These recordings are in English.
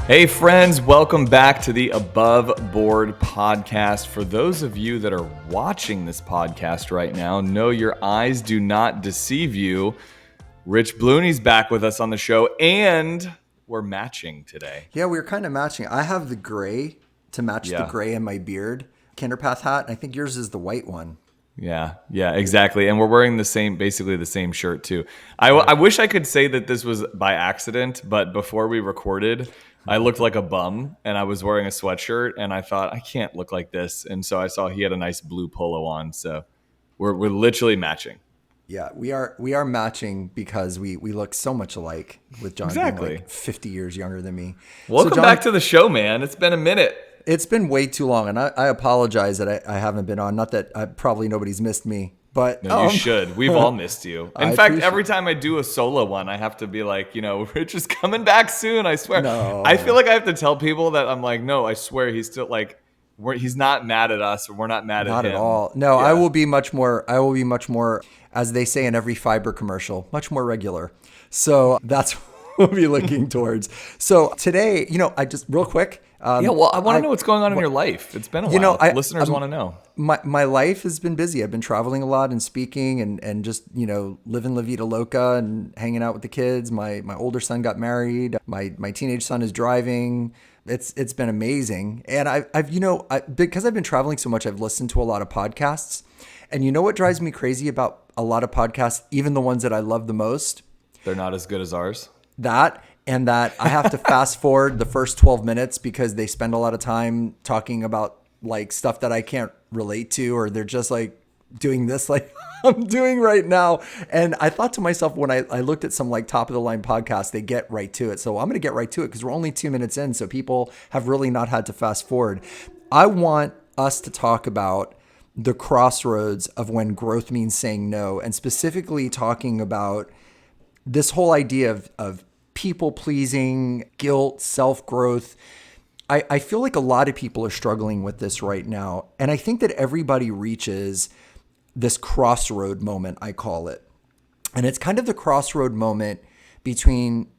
Hey friends, welcome back to the Above Board podcast. For those of you that are watching this podcast right now, know your eyes do not deceive you. Rich Blooney's back with us on the show, and we're matching today. Yeah, we were kind of matching. I have the gray to match the Yeah. gray in my beard. Kinderpath hat. And I think yours is the white one. Yeah, exactly. And we're wearing basically the same shirt too. I wish I could say that this was by accident, but before we recorded, I looked like a bum and I was wearing a sweatshirt and I thought I can't look like this. And so I saw he had a nice blue polo on. So we're literally matching. Yeah, we are matching because we look so much alike with John Exactly. being like 50 years younger than me. Welcome John, back to the show, man. It's been a minute. It's been way too long, and I apologize that I haven't been on. Not that probably nobody's missed me, but No, you should. We've all missed you. In fact, appreciate- every time I do a solo one, I have to be like, Rich is coming back soon. I swear. No. I feel like I have to tell people that I'm like, no, I swear he's still like, he's not mad at us, or we're not mad at him. Not at all. No, Yeah. I will be much more, as they say in every fiber commercial, much more regular. So that's what we'll be looking towards. So today, I just real quick. I want to know what's going on in your life. It's been a while. Listeners want to know. My life has been busy. I've been traveling a lot and speaking and just, living La Vida Loca and hanging out with the kids. My older son got married. My teenage son is driving. It's been amazing. And because I've been traveling so much, I've listened to a lot of podcasts. And you know what drives me crazy about a lot of podcasts, even the ones that I love the most? They're not as good as ours. That I have to fast forward the first 12 minutes because they spend a lot of time talking about like stuff that I can't relate to, or they're just like doing this like I'm doing right now. And I thought to myself when I looked at some like top of the line podcasts, they get right to it. So I'm going to get right to it because we're only 2 minutes in. So people have really not had to fast forward. I want us to talk about the crossroads of when growth means saying no, and specifically talking about this whole idea of people pleasing, guilt, self-growth. I feel like a lot of people are struggling with this right now. And I think that everybody reaches this crossroad moment, I call it. And it's kind of the crossroad moment between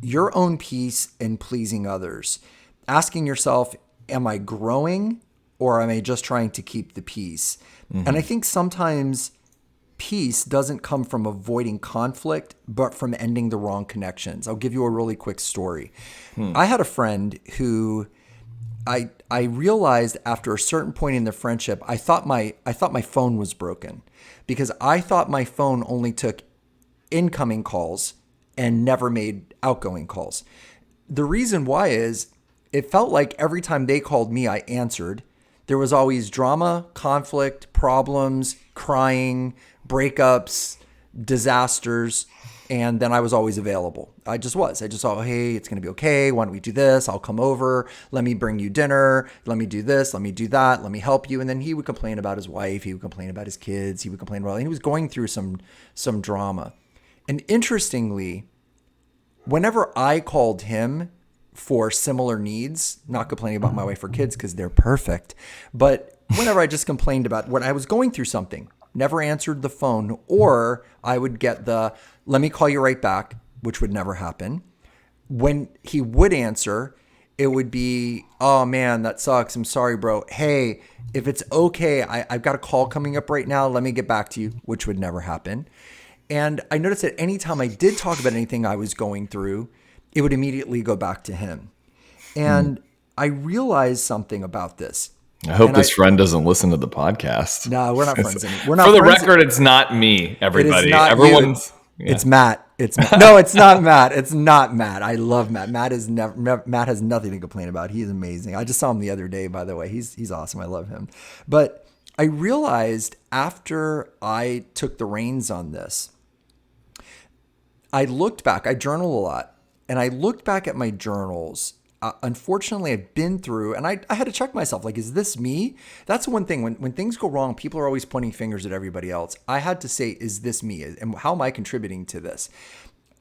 your own peace and pleasing others. Asking yourself, am I growing or am I just trying to keep the peace? Mm-hmm. And I think sometimes peace doesn't come from avoiding conflict, but from ending the wrong connections. I'll give you a really quick story. I had a friend who I realized after a certain point in the friendship, I thought my phone was broken because I thought my phone only took incoming calls and never made outgoing calls. The reason why is it felt like every time they called me, I answered. There was always drama, conflict, problems, crying, breakups, disasters, and then I was always available. I just thought, hey, it's going to be okay. Why don't we do this? I'll come over. Let me bring you dinner. Let me do this. Let me do that. Let me help you. And then he would complain about his wife. He would complain about his kids. He would complain about, and he was going through some drama. And interestingly, whenever I called him for similar needs, not complaining about my wife or kids because they're perfect, but whenever I just complained about when I was going through something, never answered the phone, or I would get the, let me call you right back, which would never happen. When he would answer, it would be, oh man, that sucks. I'm sorry, bro. Hey, if it's okay, I've got a call coming up right now. Let me get back to you, which would never happen. And I noticed that anytime I did talk about anything I was going through, it would immediately go back to him. And I realized something about this. I hope this friend doesn't listen to the podcast. No, we're not friends anymore. We're not For the friends. record, it's not me, everybody. It is not Everyone's. you. It's Matt. No, it's not Matt. It's not Matt. I love Matt. Matt has nothing to complain about. He's amazing. I just saw him the other day, by the way. He's awesome. I love him. But I realized after I took the reins on this, I looked back. I journal a lot. And I looked back at my journals. Unfortunately, I've been through, and I had to check myself, like, is this me? That's one thing. When things go wrong, people are always pointing fingers at everybody else. I had to say, is this me? And how am I contributing to this?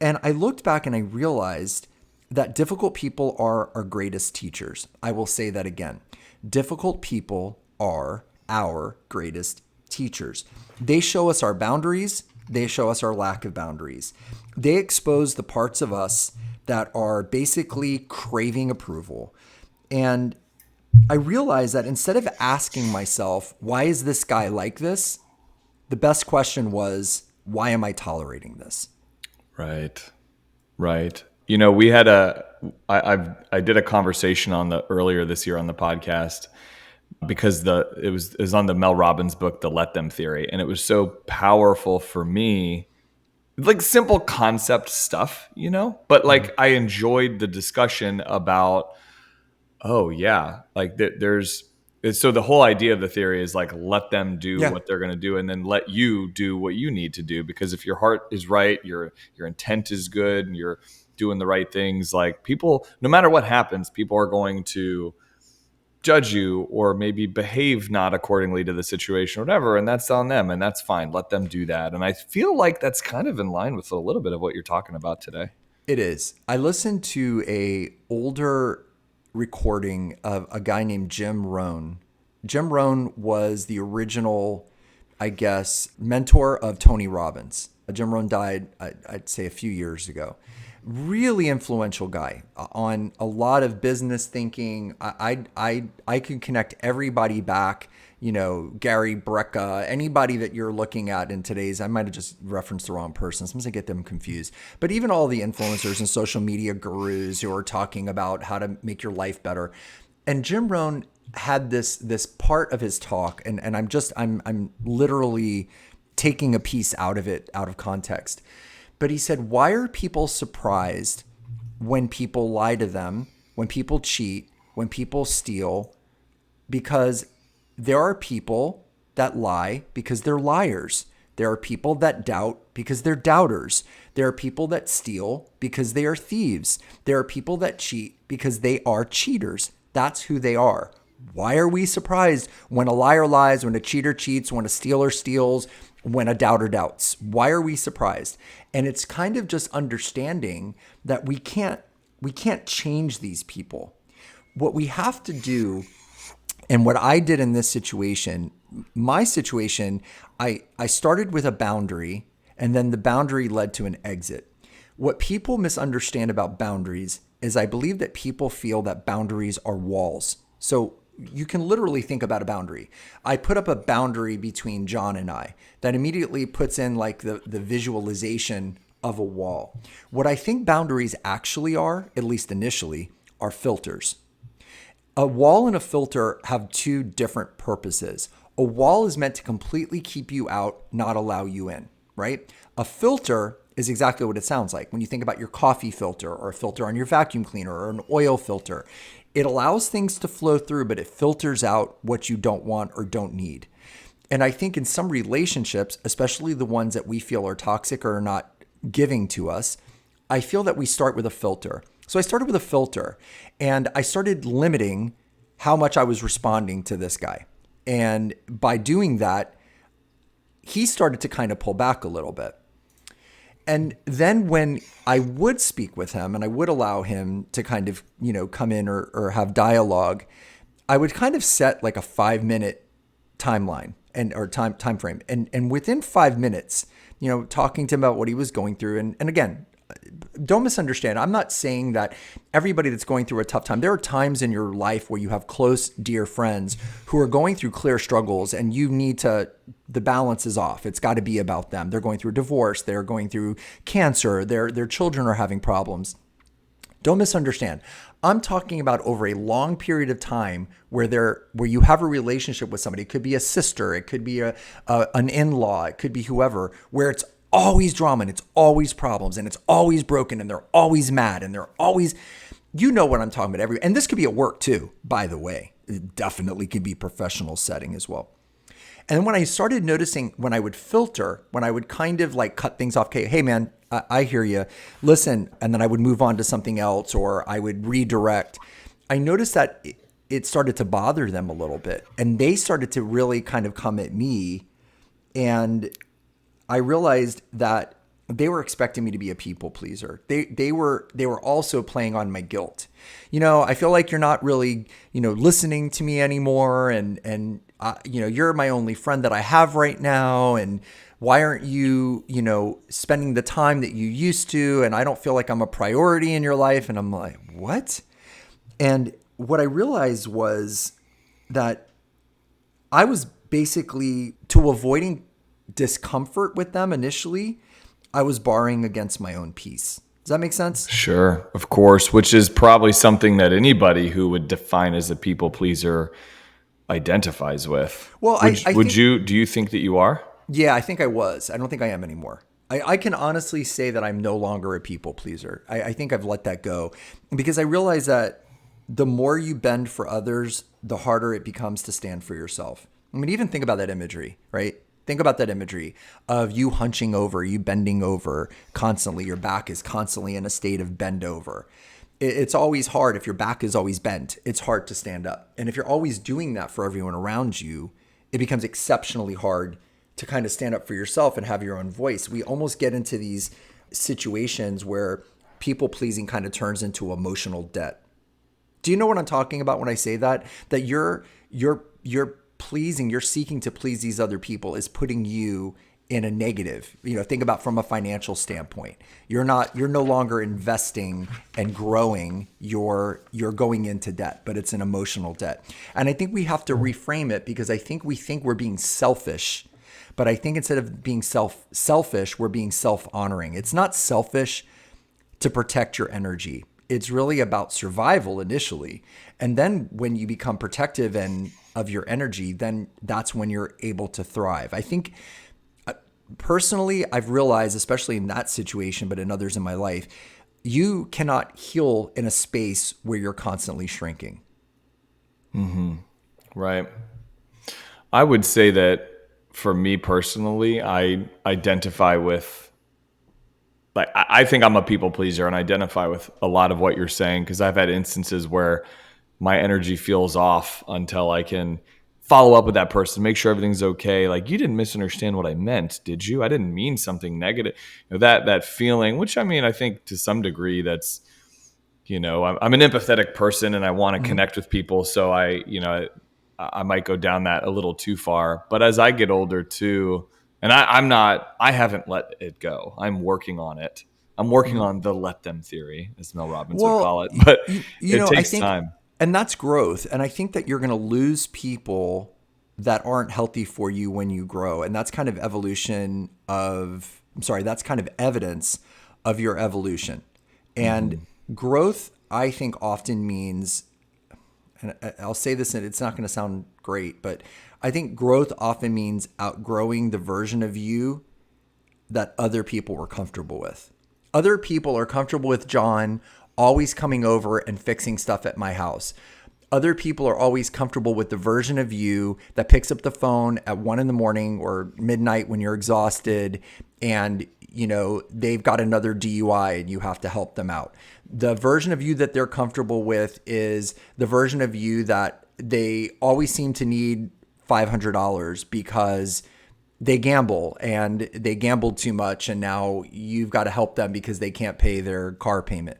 And I looked back and I realized that difficult people are our greatest teachers. I will say that again. Difficult people are our greatest teachers. They show us our boundaries. They show us our lack of boundaries. They expose the parts of us that are basically craving approval. And I realized that instead of asking myself, why is this guy like this? The best question was, why am I tolerating this? Right. Right. You know, we had I did a conversation on the earlier this year on the podcast because it was on the Mel Robbins book, The Let Them Theory. And it was so powerful for me, like simple concept stuff, you know, but like I enjoyed the discussion about, oh yeah, like so the whole idea of the theory is like let them do Yeah, what they're going to do and then let you do what you need to do, because if your heart is right, your intent is good, and you're doing the right things, like people, no matter what happens, people are going to judge you or maybe behave not accordingly to the situation or whatever, and that's on them, and that's fine. Let them do that. And I feel like that's kind of in line with a little bit of what you're talking about today. it is. I listened to a older recording of a guy named Jim Rohn. Jim Rohn was the original, I guess, mentor of Tony Robbins. Jim Rohn died, I'd say, a few years ago. Really influential guy on a lot of business thinking. I could connect everybody back. You know, Gary Brecka, anybody that you're looking at in today's, I might have just referenced the wrong person. Sometimes I get them confused. But even all the influencers and social media gurus who are talking about how to make your life better. And Jim Rohn had this part of his talk, and I'm literally taking a piece out of it, out of context. But he said, why are people surprised when people lie to them, when people cheat, when people steal? Because there are people that lie because they're liars. There are people that doubt because they're doubters. There are people that steal because they are thieves. There are people that cheat because they are cheaters. That's who they are. Why are we surprised when a liar lies, when a cheater cheats, when a stealer steals, when a doubter doubts? Why are we surprised? And it's kind of just understanding that we can't change these people. What we have to do, and what I did in this situation, my situation, I started with a boundary, and then the boundary led to an exit. What people misunderstand about boundaries is I believe that people feel that boundaries are walls. So you can literally think about a boundary. I put up a boundary between John and I that immediately puts in like the visualization of a wall. What I think boundaries actually are, at least initially, are filters. A wall and a filter have two different purposes. A wall is meant to completely keep you out, not allow you in, right? A filter is exactly what it sounds like. When you think about your coffee filter or a filter on your vacuum cleaner or an oil filter, it allows things to flow through, but it filters out what you don't want or don't need. And I think in some relationships, especially the ones that we feel are toxic or are not giving to us, I feel that we start with a filter. So I started with a filter, and I started limiting how much I was responding to this guy. And by doing that, he started to kind of pull back a little bit. And then when I would speak with him and I would allow him to kind of, come in or have dialogue, I would kind of set like a 5-minute timeline or time frame. And within 5 minutes, talking to him about what he was going through. And again, don't misunderstand. I'm not saying that everybody that's going through a tough time, there are times in your life where you have close, dear friends who are going through clear struggles, and you need the balance is off. It's got to be about them. They're going through a divorce. They're going through cancer. Their children are having problems. Don't misunderstand. I'm talking about over a long period of time where you have a relationship with somebody. It could be a sister. It could be an in-law. It could be whoever, where it's always drama and it's always problems and it's always broken and they're always mad and they're always, what I'm talking about. And this could be at work too, by the way. It definitely could be professional setting as well. And when I started noticing, when I would filter, when I would kind of like cut things off, okay, hey man, I hear you, listen, and then I would move on to something else or I would redirect. I noticed that it started to bother them a little bit, and they started to really kind of come at me, and I realized that they were expecting me to be a people pleaser. They were also playing on my guilt. I feel like you're not really, listening to me anymore, and you're my only friend that I have right now, and Why aren't you, spending the time that you used to? And I don't feel like I'm a priority in your life. And I'm like, what? And what I realized was that I was basically, to avoiding discomfort with them initially, I was barring against my own peace. Does that make sense? Sure, of course, which is probably something that anybody who would define as a people pleaser identifies with. Well, I Would think, you, do you think that you are? yeah, I think I was. I don't think I am anymore. I can honestly say that I'm no longer a people pleaser. I think I've let that go because I realize that the more you bend for others, the harder it becomes to stand for yourself. I mean, even think about that imagery, right? Think about that imagery of you hunching over, you bending over constantly. Your back is constantly in a state of bend over. It's always hard if your back is always bent. It's hard to stand up. And if you're always doing that for everyone around you, it becomes exceptionally hard to kind of stand up for yourself and have your own voice. We almost get into these situations where people pleasing kind of turns into emotional debt. Do you know what I'm talking about when I say that? That you're pleasing, you're seeking to please these other people is putting you in a negative. Think about from a financial standpoint. You're no longer investing and growing. You're going into debt, but it's an emotional debt. And I think we have to reframe it because I think we think we're being selfish, but I think instead of being selfish, we're being self-honoring. It's not selfish to protect your energy. It's really about survival initially. And then when you become protective and of your energy, then that's when you're able to thrive. I think personally, I've realized, especially in that situation, but in others in my life, you cannot heal in a space where you're constantly shrinking. Right. I would say that for me personally, I identify with, like, I think I'm a people pleaser and identify with a lot of what you're saying because I've had instances where my energy feels off until I can follow up with that person, make sure everything's okay. Like, you didn't misunderstand what I meant, did you? I didn't mean something negative. That feeling, which I mean, I think to some degree that's, I'm an empathetic person and I want to connect with people. So I might go down that a little too far. But as I get older too, and I haven't let it go. I'm working on it. I'm working on the let them theory, as Mel Robbins would call Well, it. But it I takes think, time. and that's growth. And I think that you're going to lose people that aren't healthy for you when you grow. And that's kind of that's kind of evidence of your evolution. And growth, I think, often means, and I'll say this and it's not going to sound great, but I think growth often means outgrowing the version of you that other people were comfortable with. Other people are comfortable with John always coming over and fixing stuff at my house. Other people are always comfortable with the version of you that picks up the phone at 1 a.m. or midnight when you're exhausted and they've got another DUI and you have to help them out. The version of you that they're comfortable with is the version of you that they always seem to need $500 because they gamble and they gambled too much and now you've got to help them because they can't pay their car payment.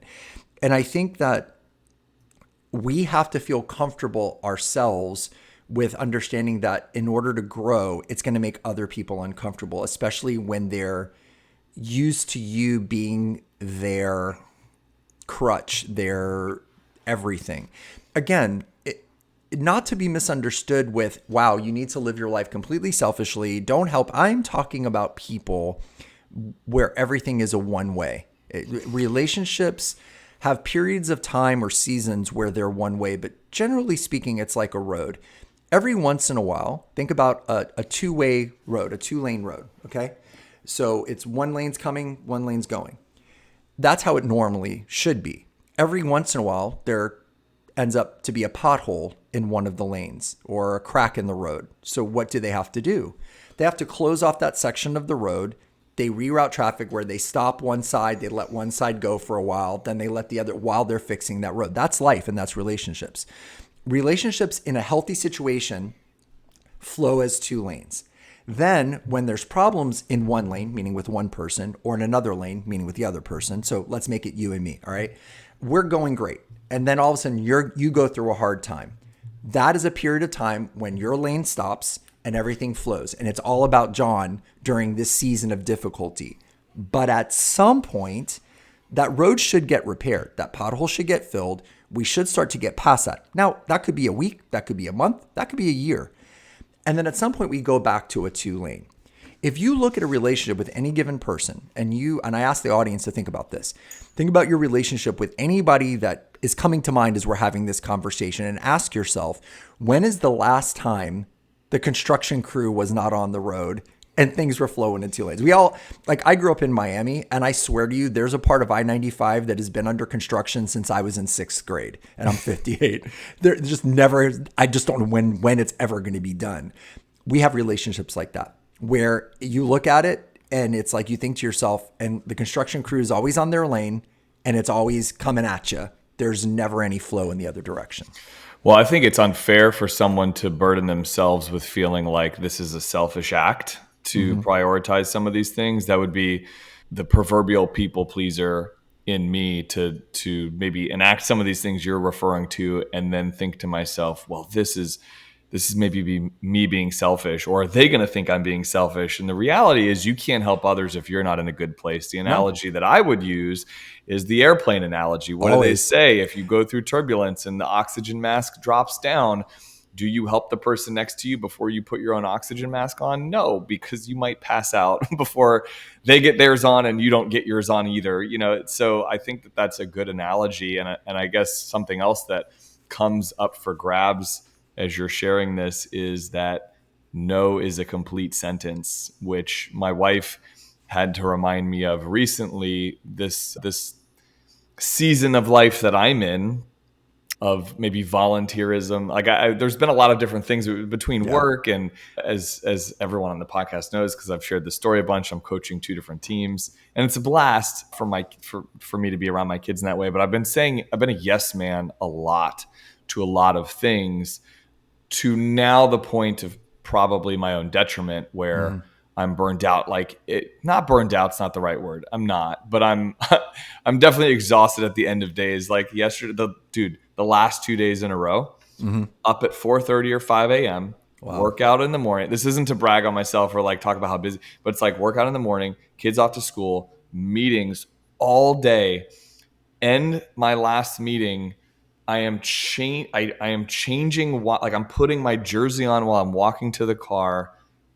And I think that we have to feel comfortable ourselves with understanding that in order to grow, it's going to make other people uncomfortable, especially when they're used to you being their crutch, their everything. Again, not to be misunderstood with, wow, you need to live your life completely selfishly. Don't help. I'm talking about people where everything is a one way. Relationships have periods of time or seasons where they're one way, but generally speaking, it's like a road. Every once in a while, think about a two-way road, a two-lane road, okay? So it's one lane's coming, one lane's going. That's how it normally should be. Every once in a while, there ends up to be a pothole in one of the lanes or a crack in the road. So what do they have to do? They have to close off that section of the road. They reroute traffic where they stop one side, they let one side go for a while, then they let the other while they're fixing that road. That's life and that's relationships. Relationships in a healthy situation flow as two lanes. Then when there's problems in one lane, meaning with one person, or in another lane, meaning with the other person, so let's make it you and me, all right? We're going great. And then all of a sudden you go through a hard time. That is a period of time when your lane stops and everything flows. And it's all about John during this season of difficulty. But at some point, that road should get repaired. That pothole should get filled. We should start to get past that. Now, that could be a week. That could be a month. That could be a year. And then at some point, we go back to a 2-lane. If you look at a relationship with any given person, and I ask the audience to think about this, think about your relationship with anybody that is coming to mind as we're having this conversation, and ask yourself, when is the last time the construction crew was not on the road and things were flowing in 2 lanes? I grew up in Miami, and I swear to you, there's a part of I-95 that has been under construction since I was in 6th grade, and I'm 58. There just never, I just don't know when it's ever going to be done. We have relationships like that, where you look at it and it's like you think to yourself, and the construction crew is always on their lane and it's always coming at you. There's never any flow in the other direction. Well, I think it's unfair for someone to burden themselves with feeling like this is a selfish act to prioritize some of these things. That would be the proverbial people pleaser in me to maybe enact some of these things you're referring to, and then think to myself, well, this is maybe me being selfish, or are they going to think I'm being selfish? And the reality is you can't help others if you're not in a good place. The analogy that I would use is the airplane analogy. What do they say? If you go through turbulence and the oxygen mask drops down, do you help the person next to you before you put your own oxygen mask on? No, because you might pass out before they get theirs on and you don't get yours on either. So I think that that's a good analogy. And I guess something else that comes up for grabs as you're sharing this is that no is a complete sentence, which my wife had to remind me of recently. This season of life that I'm in, of maybe volunteerism. There's been a lot of different things between work and, as everyone on the podcast knows, because I've shared the story a bunch, I'm coaching 2 different teams, and it's a blast for me to be around my kids in that way. But I've been a yes man a lot to a lot of things, to now the point of probably my own detriment, where I'm burned out. Not burned out's not the right word. I'm not, but I'm definitely exhausted at the end of days. Like yesterday, the last 2 days in a row, up at 4:30 or 5 a.m., workout in the morning. This isn't to brag on myself or talk about how busy, but it's like workout in the morning, kids off to school, meetings all day. End my last meeting, I am changing. I'm putting my jersey on while I'm walking to the car.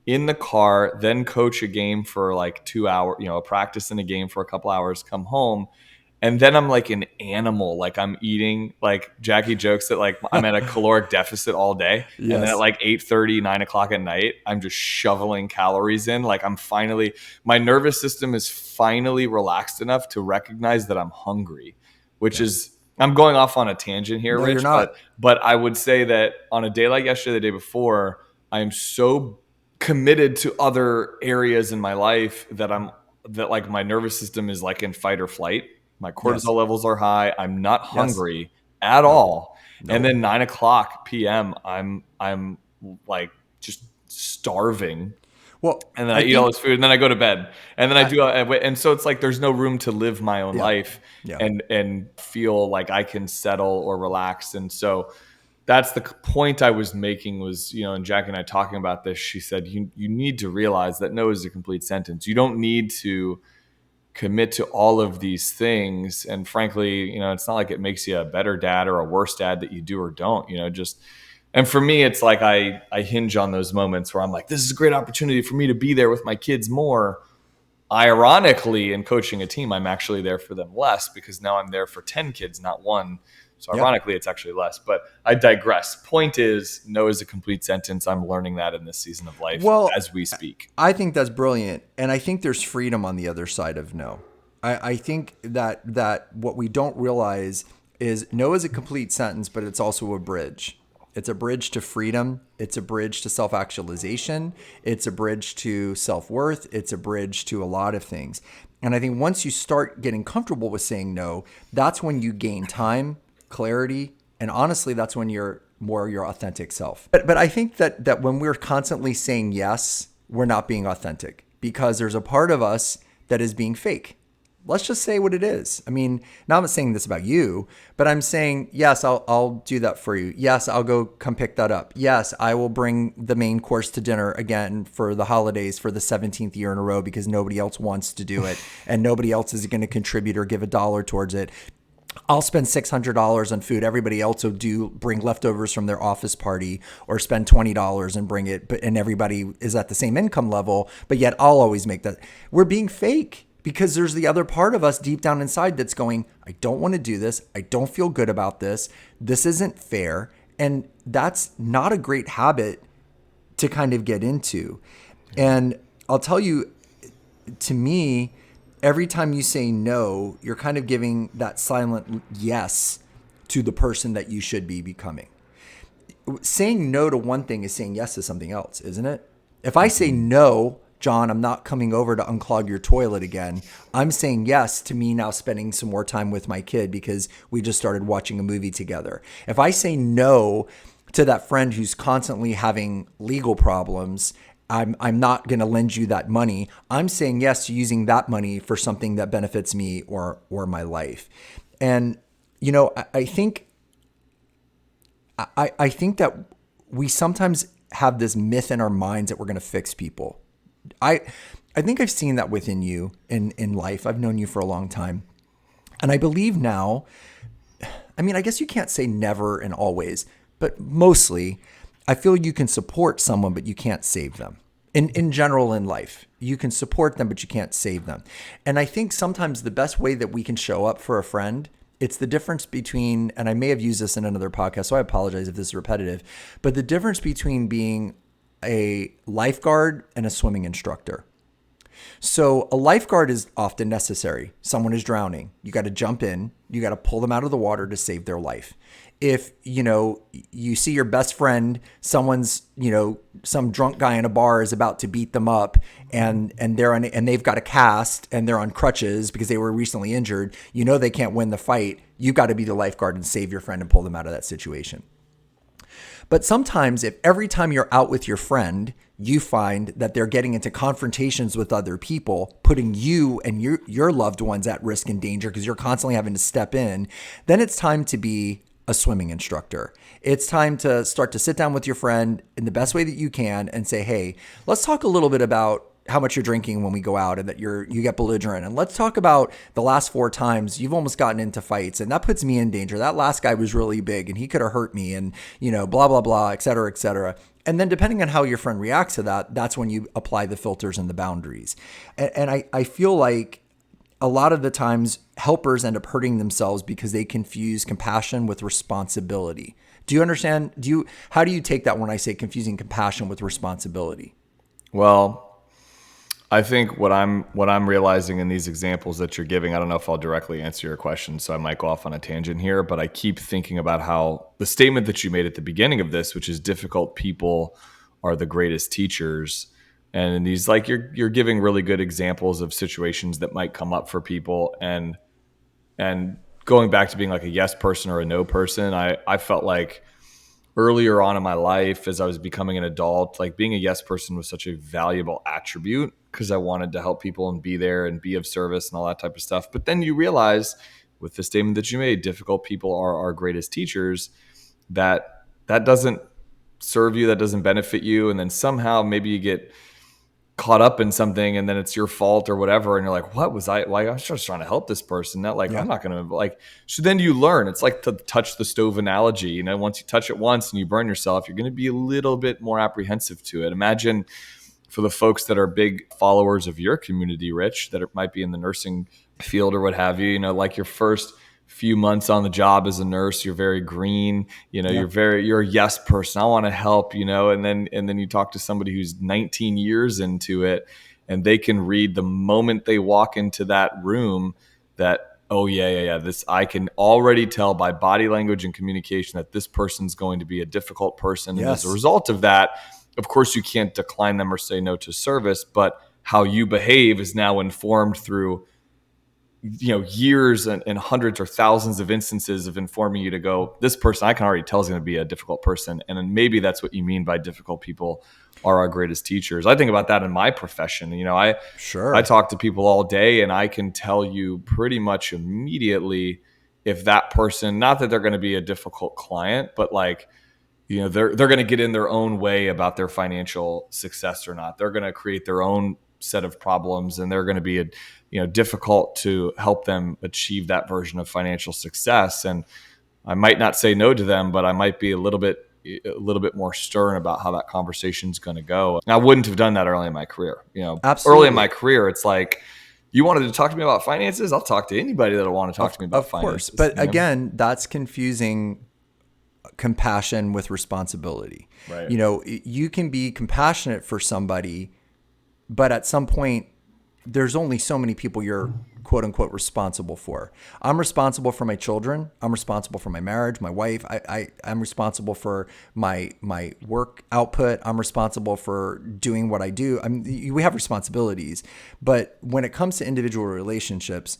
In the car, then coach a game for 2 hours. A practice and a game for a couple hours. Come home, and then I'm like an animal. I'm eating. Jackie jokes that I'm at a caloric deficit all day, and then at 8:30, 9 o'clock at night, I'm just shoveling calories in. My nervous system is finally relaxed enough to recognize that I'm hungry, which is. I'm going off on a tangent here, Rich, but I would say that on a day like yesterday, the day before, I am so committed to other areas in my life that my nervous system is in fight or flight. My cortisol levels are high. I'm not hungry at all. No. And then 9 o'clock PM, I'm just starving. Well, and then I eat all this food, and then I go to bed, and then I do, and so it's there's no room to live my own life and feel like I can settle or relax. And so that's the point I was making was, and Jackie and I talking about this, she said, you need to realize that no is a complete sentence. You don't need to commit to all of these things. And frankly, it's not like it makes you a better dad or a worse dad that you do or don't, and for me, it's I hinge on those moments where I'm this is a great opportunity for me to be there with my kids more. Ironically, in coaching a team, I'm actually there for them less, because now I'm there for 10 kids, not 1. So ironically, it's actually less. But I digress. Point is, no is a complete sentence. I'm learning that in this season of life as we speak. I think that's brilliant. And I think there's freedom on the other side of no. I think that what we don't realize is no is a complete sentence, but it's also a bridge. It's a bridge to freedom. It's a bridge to self-actualization. It's a bridge to self-worth. It's a bridge to a lot of things. And I think once you start getting comfortable with saying no, that's when you gain time, clarity, and honestly, that's when you're more your authentic self. But I think that when we're constantly saying yes, we're not being authentic, because there's a part of us that is being fake. Let's just say what it is. I mean, now I'm not saying this about you, but I'm saying, yes, I'll do that for you. Yes, I'll go come pick that up. Yes, I will bring the main course to dinner again for the holidays for the 17th year in a row because nobody else wants to do it and nobody else is going to contribute or give a dollar towards it. I'll spend $600 on food. Everybody else will bring leftovers from their office party or spend $20 and bring it. And everybody is at the same income level, but yet I'll always make that. We're being fake because there's the other part of us deep down inside that's going, I don't want to do this. I don't feel good about this. This isn't fair. And that's not a great habit to kind of get into. And I'll tell you, to me, every time you say no, you're kind of giving that silent yes to the person that you should be becoming. Saying no to one thing is saying yes to something else, isn't it? If I say no, John, I'm not coming over to unclog your toilet again, I'm saying yes to me now spending some more time with my kid because we just started watching a movie together. If I say no to that friend who's constantly having legal problems, I'm not going to lend you that money. I'm saying yes to using that money for something that benefits me or my life. And I think that we sometimes have this myth in our minds that we're going to fix people. I think I've seen that within you in life. I've known you for a long time. And I believe now, I mean, I guess you can't say never and always, but mostly I feel you can support someone, but you can't save them. In general in life, you can support them, but you can't save them. And I think sometimes the best way that we can show up for a friend, it's the difference between, and I may have used this in another podcast, so I apologize if this is repetitive, but the difference between being a lifeguard and a swimming instructor. So a lifeguard is often necessary. Someone is drowning. You got to jump in. You got to pull them out of the water to save their life. If, you see your best friend, someone's, some drunk guy in a bar is about to beat them up and they've got a cast and they're on crutches because they were recently injured, they can't win the fight. You've got to be the lifeguard and save your friend and pull them out of that situation. But sometimes if every time you're out with your friend, you find that they're getting into confrontations with other people, putting you and your loved ones at risk and danger because you're constantly having to step in, then it's time to be a swimming instructor. It's time to start to sit down with your friend in the best way that you can and say, hey, let's talk a little bit about how much you're drinking when we go out and that you get belligerent. And let's talk about the last 4 times you've almost gotten into fights and that puts me in danger. That last guy was really big and he could have hurt me and, blah, blah, blah, et cetera, et cetera. And then depending on how your friend reacts to that, that's when you apply the filters and the boundaries. And I feel like a lot of the times helpers end up hurting themselves because they confuse compassion with responsibility. Do you understand? How do you take that when I say confusing compassion with responsibility? Well, I think what I'm realizing in these examples that you're giving, I don't know if I'll directly answer your question, so I might go off on a tangent here, but I keep thinking about how the statement that you made at the beginning of this, which is difficult people are the greatest teachers. And in these, like you're giving really good examples of situations that might come up for people, and going back to being like a yes person or a no person, I felt like earlier on in my life, as I was becoming an adult, like being a yes person was such a valuable attribute because I wanted to help people and be there and be of service and all that type of stuff. But then you realize with the statement that you made, difficult people are our greatest teachers, that doesn't serve you, that doesn't benefit you. And then somehow maybe you get caught up in something and then it's your fault or whatever. And you're like, what was I like? I was just trying to help this person. Not like, I'm not going to like, so then you learn. It's like the touch the stove analogy. Once you touch it once and you burn yourself, you're going to be a little bit more apprehensive to it. Imagine for the folks that are big followers of your community, Rich, that it might be in the nursing field or what have you, like your first few months on the job as a nurse, you're very green, you're a yes person. I want to help, and then you talk to somebody who's 19 years into it and they can read the moment they walk into that room that, oh yeah. This, I can already tell by body language and communication that this person's going to be a difficult person. Yes. And as a result of that, of course you can't decline them or say no to service, but how you behave is now informed through years and hundreds or thousands of instances of informing you to go, this person I can already tell is going to be a difficult person. And then maybe that's what you mean by difficult people are our greatest teachers. I think about that in my profession. I talk to people all day, and I can tell you pretty much immediately if that person, not that they're going to be a difficult client, but like, they're going to get in their own way about their financial success or not. They're going to create their own set of problems, and they're going to be difficult to help them achieve that version of financial success. And I might not say no to them, but I might be a little bit more stern about how that conversation's going to go. And I wouldn't have done that early in my career. Absolutely. Early in my career, it's like, you wanted to talk to me about finances? I'll talk to anybody that'll want to talk to me about finances. Of course. But again, that's confusing compassion with responsibility. Right. You can be compassionate for somebody, but at some point, there's only so many people you're quote unquote responsible for. I'm responsible for my children. I'm responsible for my marriage, my wife. I'm responsible for my work output. I'm responsible for doing what I do. We have responsibilities, but when it comes to individual relationships,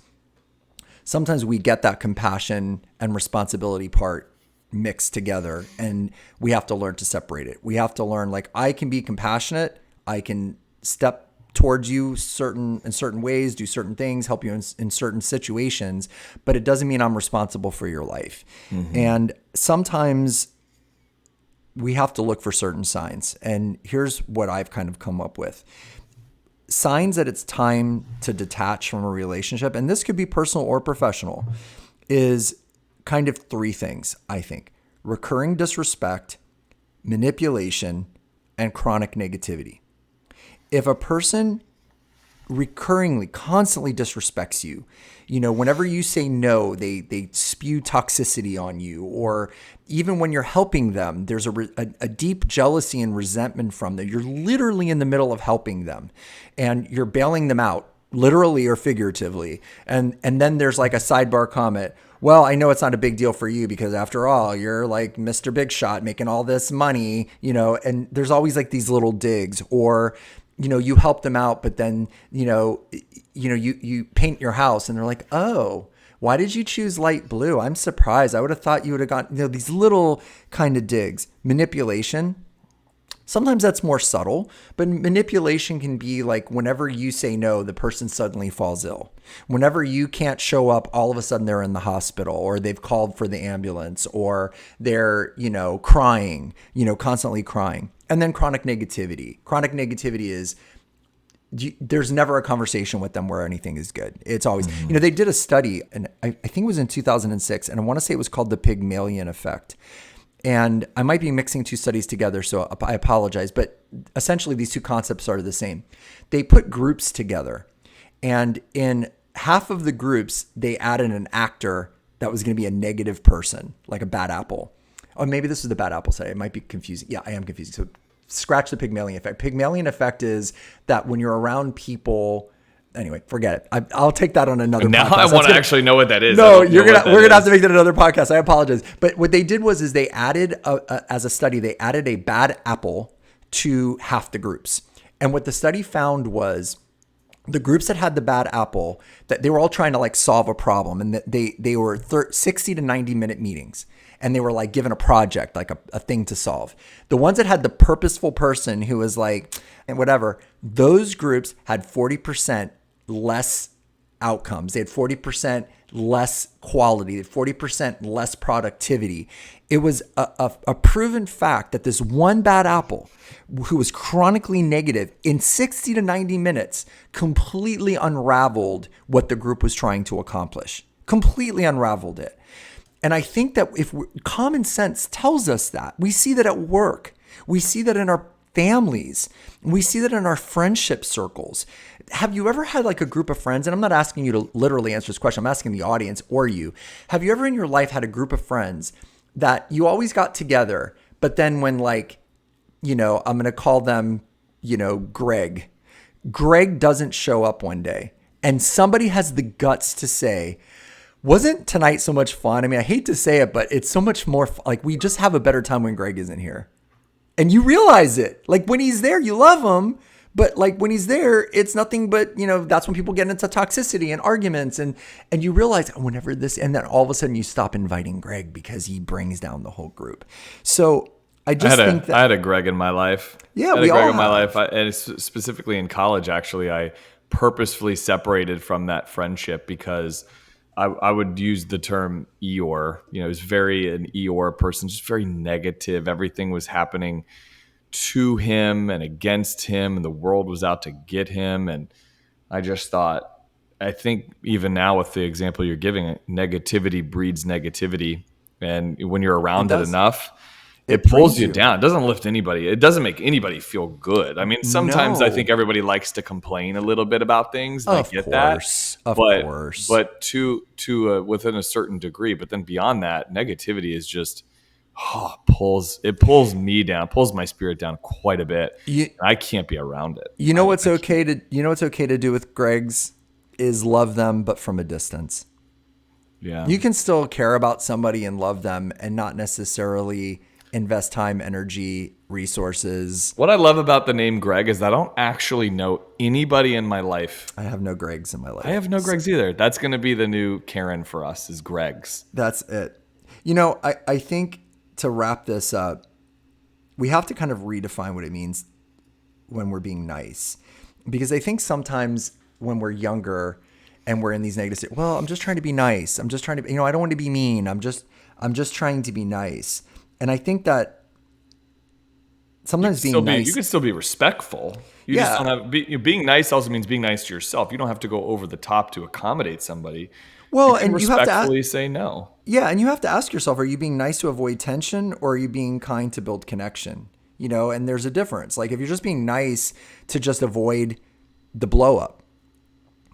sometimes we get that compassion and responsibility part mixed together, and we have to learn to separate it. We have to learn, like, I can be compassionate. I can step towards you in certain ways, do certain things, help you in certain situations, but it doesn't mean I'm responsible for your life. Mm-hmm. And sometimes we have to look for certain signs. And here's what I've kind of come up with. Signs that it's time to detach from a relationship, and this could be personal or professional, is kind of three things, I think: recurring disrespect, manipulation, and chronic negativity. If a person recurringly, constantly disrespects you, whenever you say no, they spew toxicity on you, or even when you're helping them, there's a deep jealousy and resentment from them. You're literally in the middle of helping them and you're bailing them out, literally or figuratively. And then there's like a sidebar comment. Well, I know it's not a big deal for you because after all, you're like Mr. Big Shot making all this money, and there's always like these little digs, or you help them out, but then, you paint your house and they're like, oh, why did you choose light blue? I'm surprised. I would have thought you would have gotten, these little kind of digs. Manipulation. Sometimes that's more subtle, but manipulation can be like whenever you say no, the person suddenly falls ill. Whenever you can't show up, all of a sudden they're in the hospital, or they've called for the ambulance, or they're, crying, constantly crying. And then chronic negativity. Chronic negativity is there's never a conversation with them where anything is good. It's always, they did a study, and I think it was in 2006, and I want to say it was called the Pygmalion effect. And I might be mixing two studies together, so I apologize. But essentially, these two concepts are the same. They put groups together, and in half of the groups, they added an actor that was going to be a negative person, like a bad apple. Or maybe this is the bad apple side. It might be confusing. Yeah, I am confusing. So scratch the Pygmalion effect. Pygmalion effect is that when you're around people. Anyway, forget it. I'll take that on another now podcast. I want to actually know what that is. No, we're gonna have to make that another podcast. I apologize. But what they did was they added as a study, they added a bad apple to half the groups. And what the study found was the groups that had the bad apple, that they were all trying to like solve a problem, and that they were 60 to 90 minute meetings. And they were like given a project, like a thing to solve. The ones that had the purposeful person who was like, and whatever, those groups had 40% less outcomes. They had 40% less quality, they had 40% less productivity. It was a proven fact that this one bad apple who was chronically negative in 60 to 90 minutes completely unraveled what the group was trying to accomplish. Completely unraveled it. And I think that common sense tells us that. We see that at work. We see that in our families. We see that in our friendship circles. Have you ever had like a group of friends? And I'm not asking you to literally answer this question. I'm asking the audience or you. Have you ever in your life had a group of friends that you always got together, but then when like, I'm going to call them, Greg. Greg doesn't show up one day and somebody has the guts to say, wasn't tonight so much fun? I mean, I hate to say it, but it's so much more like we just have a better time when Greg isn't here. And you realize it. Like when he's there, you love him, But like when he's there, it's nothing but, that's when people get into toxicity and arguments and you realize whenever this, and then all of a sudden you stop inviting Greg because he brings down the whole group. So I just think that I had a Greg in my life. Yeah, I had we a Greg all in my have. life. And specifically in college, actually, I purposefully separated from that friendship because I would use the term Eeyore. It was very an Eeyore person, just very negative. Everything was happening to him and against him, and the world was out to get him. And I just thought, I think even now with the example you're giving, negativity breeds negativity. And when you're It around it does. enough, It it pulls drains you you. down. It doesn't lift anybody. It doesn't make anybody feel good. I mean, sometimes I think No. everybody likes to complain a little bit about things, and I Of get that. course. Of But course. but to within a certain degree. But then beyond that, negativity is just pulls me down, pulls my spirit down quite a bit. You, I can't be around it. you know I what's can't. okay to do with Greg's is love them, but from a distance. Yeah. You can still care about somebody and love them and not necessarily invest time, energy, resources. What I love about the name Greg is that I don't actually know anybody in my life. I have no Gregs in my life. I have no Gregs either. That's going to be the new Karen for us is Greg's. That's it. I think to wrap this up, we have to kind of redefine what it means when we're being nice. Because I think sometimes when we're younger and we're in these negative, well, I'm just trying to be nice. I'm just trying to, I don't want to be mean. I'm just trying to be nice. And I think that sometimes being nice, You can still be respectful. You Yeah. just don't have being nice also means being nice to yourself. You don't have to go over the top to accommodate somebody. well, You can and you have to respectfully say no. Yeah, and you have to ask yourself, are you being nice to avoid tension or are you being kind to build connection? And there's a difference. Like if you're just being nice to just avoid the blow up,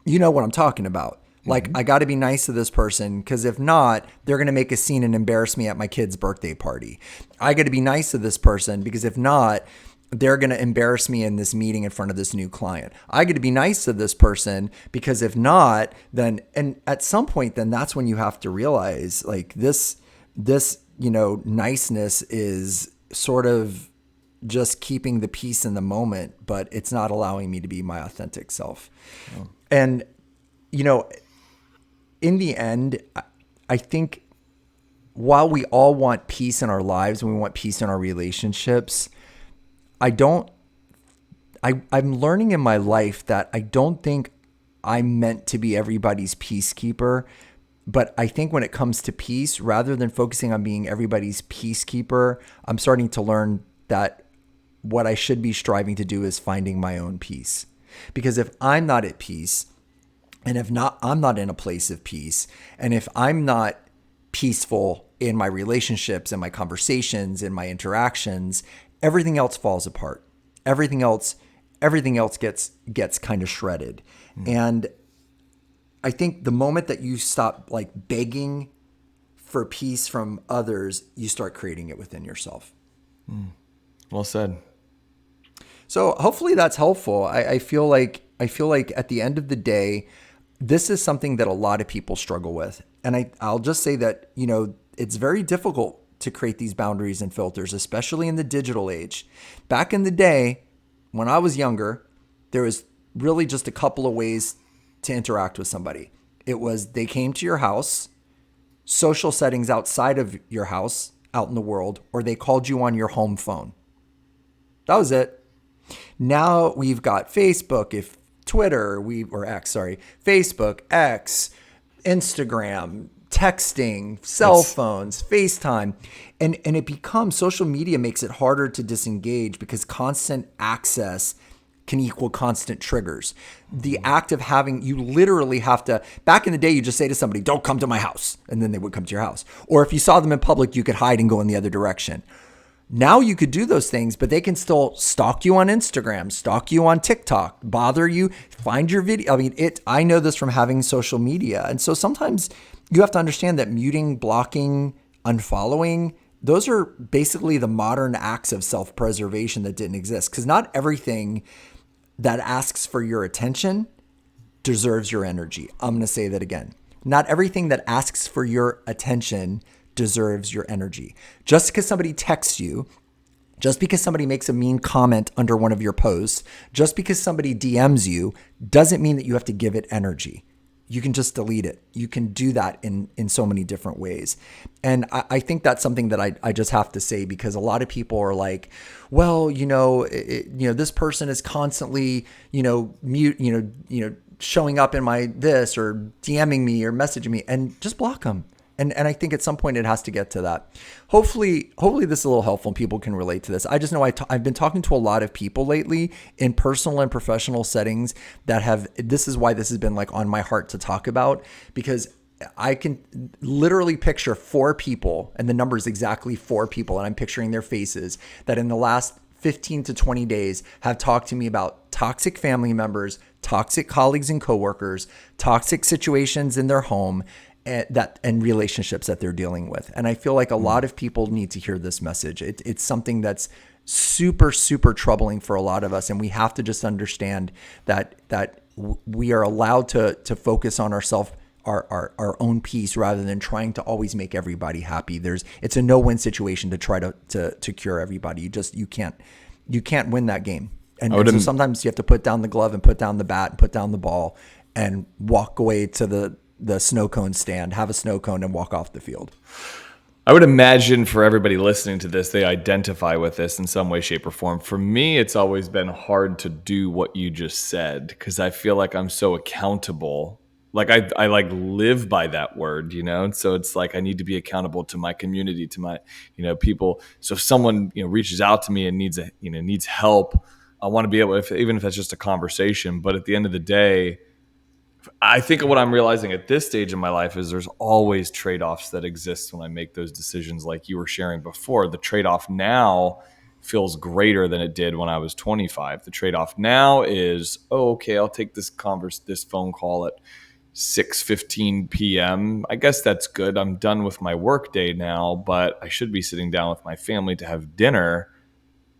you know what I'm talking about. Like I got to be nice to this person because if not, they're going to make a scene and embarrass me at my kid's birthday party. I got to be nice to this person because if not, they're going to embarrass me in this meeting in front of this new client. I get to be nice to this person because if not, then, and at some point, then that's when you have to realize like this, niceness is sort of just keeping the peace in the moment, but it's not allowing me to be my authentic self. Oh. And, in the end, I think while we all want peace in our lives and we want peace in our relationships, I'm learning in my life that I don't think I'm meant to be everybody's peacekeeper. But I think when it comes to peace, rather than focusing on being everybody's peacekeeper, I'm starting to learn that what I should be striving to do is finding my own peace. Because if I'm not at peace, and if not, I'm not in a place of peace, and if I'm not peaceful in my relationships and my conversations and my interactions, everything else falls apart. Everything else gets kind of shredded. And I think the moment that you stop like begging for peace from others, you start creating it within yourself. Well said. So hopefully that's helpful. I feel like at the end of the day, this is something that a lot of people struggle with. And I'll just say that, it's very difficult to create these boundaries and filters, especially in the digital age. Back in the day, when I was younger, there was really just a couple of ways to interact with somebody. It was they came to your house, social settings outside of your house, out in the world, or they called you on your home phone. That was it. Now we've got Facebook, Facebook, X, Instagram, texting, cell phones, FaceTime. And it becomes, social media makes it harder to disengage because constant access can equal constant triggers. The act of you literally have to, back in the day, you just say to somebody, don't come to my house. And then they would come to your house. Or if you saw them in public, you could hide and go in the other direction. Now you could do those things, but they can still stalk you on Instagram, stalk you on TikTok, bother you, find your video. I mean, I know this from having social media. And so sometimes you have to understand that muting, blocking, unfollowing, those are basically the modern acts of self-preservation that didn't exist. Because not everything that asks for your attention deserves your energy. I'm going to say that again. Not everything that asks for your attention deserves your energy. Just because somebody texts you Just because somebody makes a mean comment under one of your posts, just because somebody DMs you, doesn't mean that you have to give it energy. You can just delete it. You can do that in so many different ways. And I think that's something that I just have to say, because a lot of people are like, well, this person is constantly, showing up in my this, or DMing me or messaging me, and just block them. And I think at some point it has to get to that. Hopefully this is a little helpful and people can relate to this. I just know I've been talking to a lot of people lately in personal and professional settings this is why this has been like on my heart to talk about, because I can literally picture 4 people, and the number is exactly 4 people, and I'm picturing their faces, that in the last 15 to 20 days have talked to me about toxic family members, toxic colleagues and coworkers, toxic situations in their home, and relationships that they're dealing with. And I feel like a lot of people need to hear this message. It's something that's super, super troubling for a lot of us. And we have to just understand that we are allowed to focus on ourselves, our own peace, rather than trying to always make everybody happy. It's a no-win situation to try to cure everybody. You can't win that game. And so sometimes you have to put down the glove and put down the bat and put down the ball and walk away to the snow cone stand, have a snow cone, and walk off the field. I would imagine for everybody listening to this, they identify with this in some way, shape, or form. For me, it's always been hard to do what you just said, because I feel like I'm so accountable. Like I like live by that word, And so it's like I need to be accountable to my community, to my, people. So if someone, reaches out to me and needs help, I want to be able, even if that's just a conversation. But at the end of the day, I think what I'm realizing at this stage in my life is there's always trade-offs that exist when I make those decisions, like you were sharing before. The trade-off now feels greater than it did when I was 25. The trade-off now is, okay, I'll take this phone call at 6:15 p.m. I guess that's good. I'm done with my work day now, but I should be sitting down with my family to have dinner.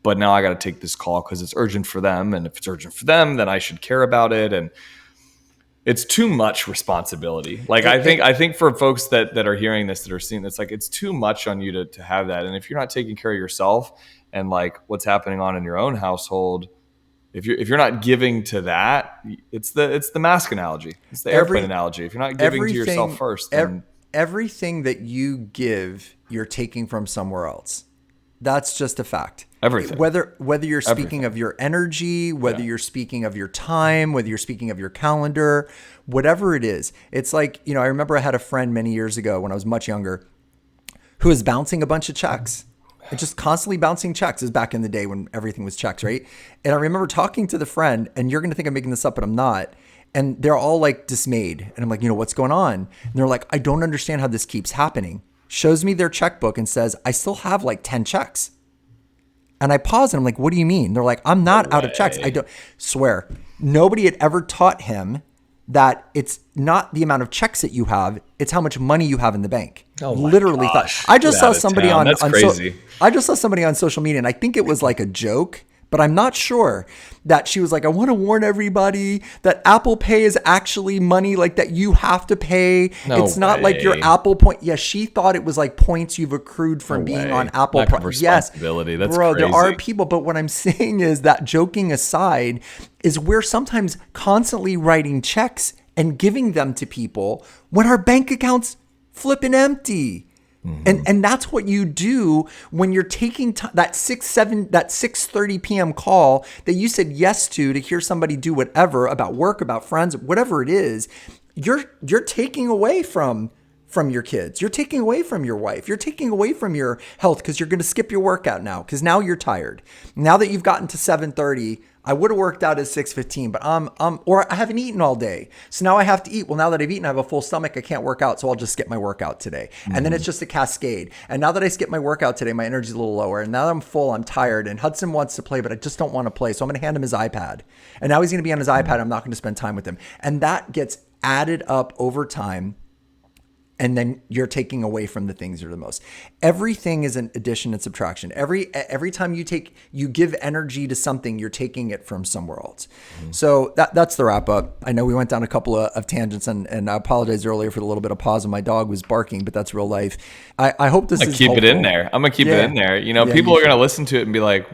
But now I got to take this call because it's urgent for them. And if it's urgent for them, then I should care about it. And it's too much responsibility. Like I think for folks that are hearing this, that are seeing this, like it's too much on you to have that. And if you're not taking care of yourself and like what's happening on in your own household, if you're not giving to that, it's the mask analogy. It's the airplane analogy. If you're not giving to yourself first, then everything that you give, you're taking from somewhere else. That's just a fact. Everything. Whether you're speaking of your energy, whether you're speaking of your time, whether you're speaking of your calendar, whatever it is. It's like, I remember I had a friend many years ago when I was much younger who was bouncing a bunch of checks. And just constantly bouncing checks. This is back in the day when everything was checks, right? And I remember talking to the friend, and you're going to think I'm making this up, but I'm not. And they're all like dismayed. And I'm like, what's going on? And they're like, I don't understand how this keeps happening. Shows me their checkbook and says, I still have like 10 checks. And I pause and I'm like, what do you mean? They're like, I'm not out of checks. I don't swear. Nobody had ever taught him that it's not the amount of checks that you have, it's how much money you have in the bank. Oh my Literally gosh. I just saw somebody That's crazy. I just saw somebody on social media, and I think it was like a joke, but I'm not sure, that she was like, I want to warn everybody that Apple Pay is actually money like that you have to pay. No It's not like your way. Apple point. Yeah, she thought it was like points you've accrued from being on Apple. Lack of responsibility. That's bro, crazy. there are people, but what I'm saying is that, joking aside, is we're sometimes constantly writing checks and giving them to people when our bank accounts flipping empty. Mm-hmm. And that's what you do when you're taking that 6:30 p.m. call that you said yes to hear somebody do whatever about work, about friends, whatever it is. You're taking away from your kids. You're taking away from your wife. You're taking away from your health because you're going to skip your workout now because now you're tired. Now that you've gotten to 7:30, I would have worked out at 6:15, but or I haven't eaten all day. So now I have to eat. Well, now that I've eaten, I have a full stomach. I can't work out. So I'll just skip my workout today. Mm-hmm. And then it's just a cascade. And now that I skip my workout today, my energy's a little lower. And now that I'm full, I'm tired. And Hudson wants to play, but I just don't want to play. So I'm going to hand him his iPad. And now he's going to be on his iPad. I'm not going to spend time with him. And that gets added up over time. and then you're taking away from the things that are the most. Everything is an addition and subtraction. Every time you give energy to something, you're taking it from somewhere else. So that's the wrap up. I know we went down a couple of tangents, and I apologize earlier for the little bit of pause. And my dog was barking, but that's real life. I hope this is keep helpful. it in there. I'm gonna keep it in there. People are gonna listen to it and be like,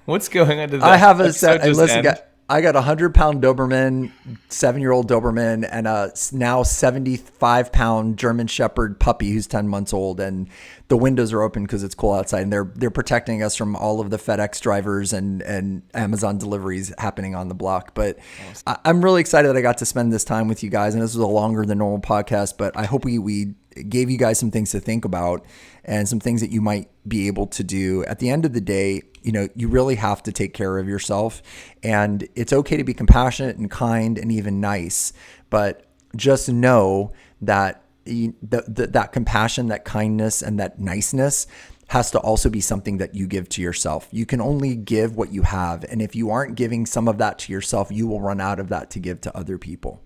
what's going on to that? I have a set. Listen, I got 100-pound Doberman, 7-year-old Doberman, and a now 75-pound German Shepherd puppy who's 10 months old. And the windows are open because it's cool outside, and they're protecting us from all of the FedEx drivers and Amazon deliveries happening on the block. But I'm really excited that I got to spend this time with you guys. And this was a longer than normal podcast, but I hope we gave you guys some things to think about and some things that you might be able to do. At the end of the day, you really have to take care of yourself, and it's okay to be compassionate and kind and even nice, but just know that that compassion, that kindness, and that niceness has to also be something that you give to yourself. You can only give what you have, and if you aren't giving some of that to yourself, you will run out of that to give to other people.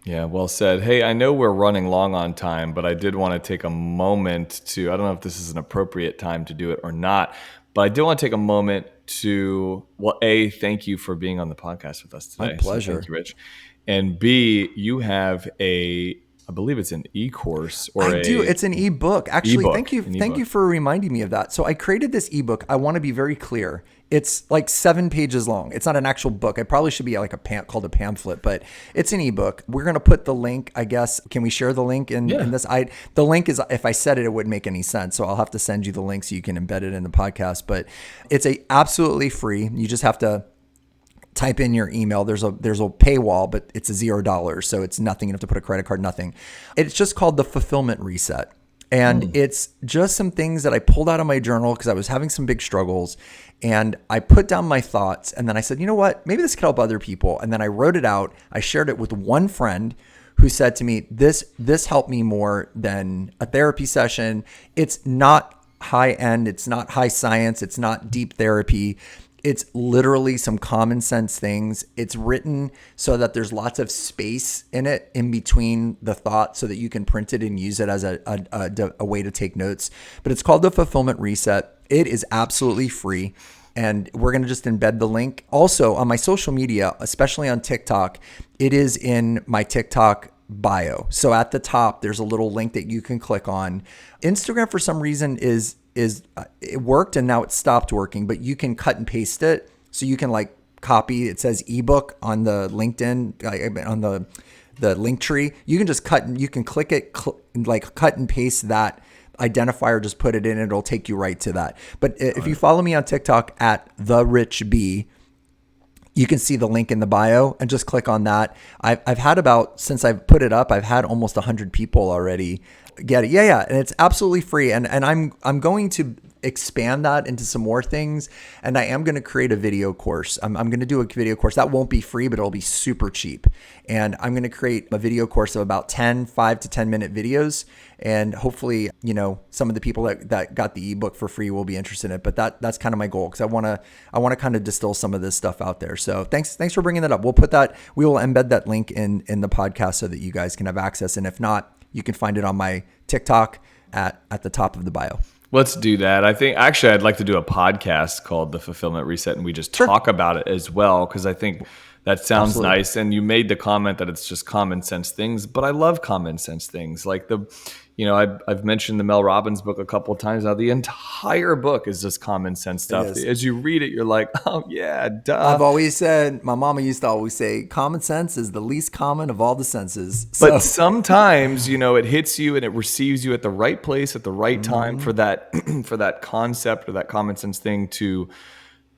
Yeah, well said. Hey, I know we're running long on time, but I did want to take a moment I don't know if this is an appropriate time to do it or not, but I do want to take a moment to, thank you for being on the podcast with us today. My pleasure. So thank you, Rich. And B, you have I believe it's an e-course I do. It's an ebook. Actually, ebook, thank you for reminding me of that. So I created this ebook. I want to be very clear. It's like 7 pages long. It's not an actual book. It probably should be like called a pamphlet, but it's an ebook. We're going to put the link, I guess. Can we share the link in this? The link is, if I said it, it wouldn't make any sense. So I'll have to send you the link so you can embed it in the podcast, but it's absolutely free. You just have to type in your email. There's a paywall, but it's $0. So it's nothing. You have to put a credit card, nothing. It's just called The Fulfillment Reset. And it's just some things that I pulled out of my journal because I was having some big struggles, and I put down my thoughts, and then I said, you know what, maybe this could help other people. And then I wrote it out. I shared it with one friend who said to me, this helped me more than a therapy session. It's not high end. It's not high science. It's not deep therapy. It's literally some common sense things. It's written so that there's lots of space in it in between the thought so that you can print it and use it as a way to take notes. But it's called The Fulfillment Reset. It is absolutely free. And we're going to just embed the link. Also on my social media, especially on TikTok, it is in my TikTok bio. So at the top, there's a little link that you can click on. Instagram, for some reason, it worked and now it stopped working, but you can cut and paste it. So you can copy, it says ebook on the LinkedIn, on the link tree. You can just you can click it, cut and paste that identifier, just put it in, and it'll take you right to that. But if you follow me on TikTok at TheRichB, you can see the link in the bio and just click on that. I've had since I've put it up, I've had almost 100 people already get it. Yeah. And it's absolutely free. And I'm going to expand that into some more things. And I am going to create a video course. I'm going to do a video course that won't be free, but it'll be super cheap. And I'm going to create a video course of about 5 to 10 minute videos. And hopefully, some of the people that got the ebook for free will be interested in it. But that's kind of my goal, because I want to kind of distill some of this stuff out there. So thanks for bringing that up. We will embed that link in the podcast so that you guys can have access. And if not, you can find it on my TikTok at the top of the bio. Let's do that. I think actually I'd like to do a podcast called The Fulfillment Reset, and we just talk about it as well, because I think that sounds nice. And you made the comment that it's just common sense things, but I love common sense things. Like I've mentioned the Mel Robbins book a couple of times now. The entire book is just common sense stuff. As you read it, you're like, oh yeah, duh. I've always said, my mama used to always say, common sense is the least common of all the senses. But sometimes, it hits you and it receives you at the right place at the right time for that concept or that common sense thing to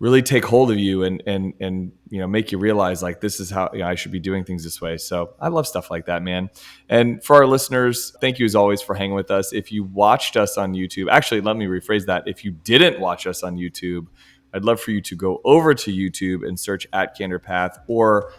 really take hold of you and make you realize this is how I should be doing things this way. So I love stuff like that, man. And for our listeners, thank you as always for hanging with us. If you watched us on YouTube, actually, let me rephrase that. If you didn't watch us on YouTube, I'd love for you to go over to YouTube and search at Candor Path, or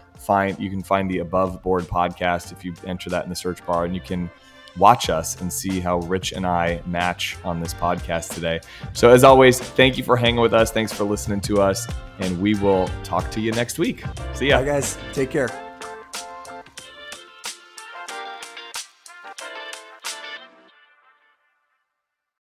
you can find the Above Board podcast if you enter that in the search bar, and you can watch us and see how Rich and I match on this podcast today. So as always, thank you for hanging with us. Thanks for listening to us, and we will talk to you next week. See ya. Bye, guys. Take care.